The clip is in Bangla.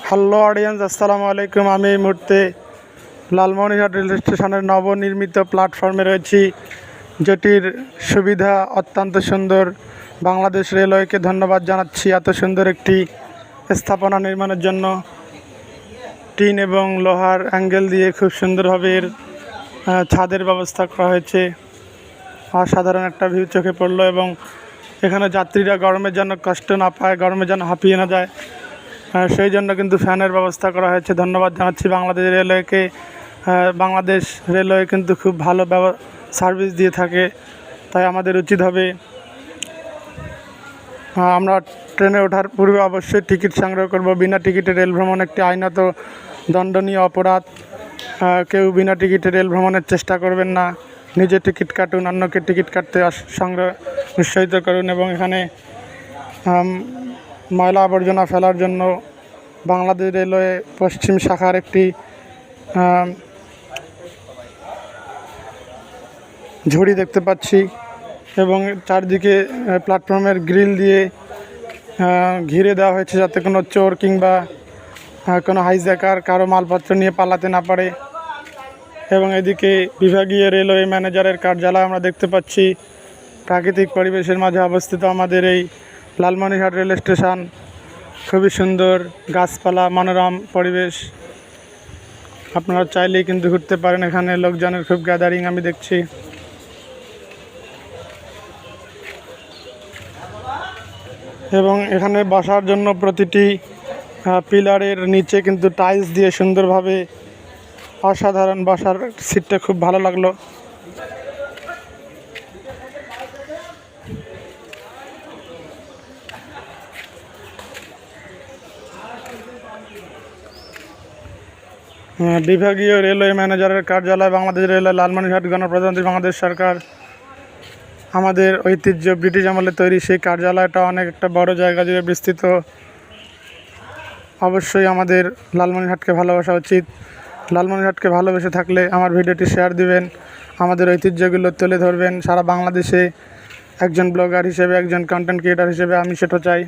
হ্যালো অডিয়েন্স, আসসালামু আলাইকুম। আমি এই মুহূর্তে লালমনিরহাট রেল স্টেশনের নবনির্মিত প্ল্যাটফর্মে রয়েছি, যেটির সুবিধা অত্যন্ত সুন্দর। বাংলাদেশ রেলওয়েকে ধন্যবাদ জানাচ্ছি এত সুন্দর একটি স্থাপনা নির্মাণের জন্য। টিন এবং লোহার অ্যাঙ্গেল দিয়ে খুব সুন্দরভাবে এর ছাদের ব্যবস্থা করা হয়েছে। অসাধারণ একটা ভিউ চোখে পড়লো, এবং এখানে যাত্রীরা গরমের জন্য কষ্ট না পায়, গরমে যেন হাঁপিয়ে না যায়, সেই জন্য কিন্তু ফ্যানের ব্যবস্থা করা হয়েছে। ধন্যবাদ জানাচ্ছি বাংলাদেশ রেলওয়েকে। বাংলাদেশ রেলওয়ে কিন্তু খুব ভালো সার্ভিস দিয়ে থাকে, তাই আমাদের উচিত হবে আমরা ট্রেনে ওঠার পূর্বে অবশ্যই টিকিট সংগ্রহ করব। বিনা টিকিটে রেল ভ্রমণ একটি আইনত দণ্ডনীয় অপরাধ। কেউ বিনা টিকিটে রেল ভ্রমণের চেষ্টা করবেন না। নিজে টিকিট কাটুন, অন্যকে টিকিট কাটতে উৎসাহিত করুন। এবং এখানে ময়লা আবর্জনা ফেলার জন্য বাংলাদেশ রেলওয়ে পশ্চিম শাখার একটি ঝুড়ি দেখতে পাচ্ছি, এবং চারদিকে প্ল্যাটফর্মের গ্রিল দিয়ে ঘিরে দেওয়া হয়েছে, যাতে কোনো চোর কিংবা কোনো হাইজ্যাকার কারো মালপত্র নিয়ে পালাতে না পারে। এবং এদিকে বিভাগীয় রেলওয়ে ম্যানেজারের কার্যালয় আমরা দেখতে পাচ্ছি। প্রাকৃতিক পরিবেশের মাঝে অবস্থিত আমাদের এই লালমনিরহাট রেল স্টেশন। খুবই সুন্দর, গাছপালা, মনোরম পরিবেশ। আপনারা চাইলেই কিন্তু ঘুরতে পারেন। এখানে লোকজনের খুব গ্যাদারিং আমি দেখছি। এবং এখানে বসার জন্য প্রতিটি পিলারের নিচে কিন্তু টাইলস দিয়ে সুন্দরভাবে অসাধারণ বসার সিটটা খুব ভালো লাগলো। বিভাগীয় রেলওয়ে ম্যানেজারের কার্যালয়, বাংলাদেশ রেলওয়ে, লালমনিরহাট, গণপ্রজাতন্ত্রী বাংলাদেশ সরকার। আমাদের ঐতিহ্য ব্রিটিশ আমলে তৈরি সেই কার্যালয়টা অনেক একটা বড় জায়গা জুড়ে বিস্তৃত। অবশ্যই আমাদের লালমনিরহাটকে ভালোবাসা উচিত। লালমনিরহাটকে ভালোবেসে থাকলে আমার ভিডিওটি শেয়ার দিবেন, আমাদের ঐতিহ্যগুলো তুলে ধরবেন। সারা বাংলাদেশে একজন ব্লগার হিসেবে, একজন কন্টেন্ট ক্রিয়েটার হিসেবে আমি সেটা চাই।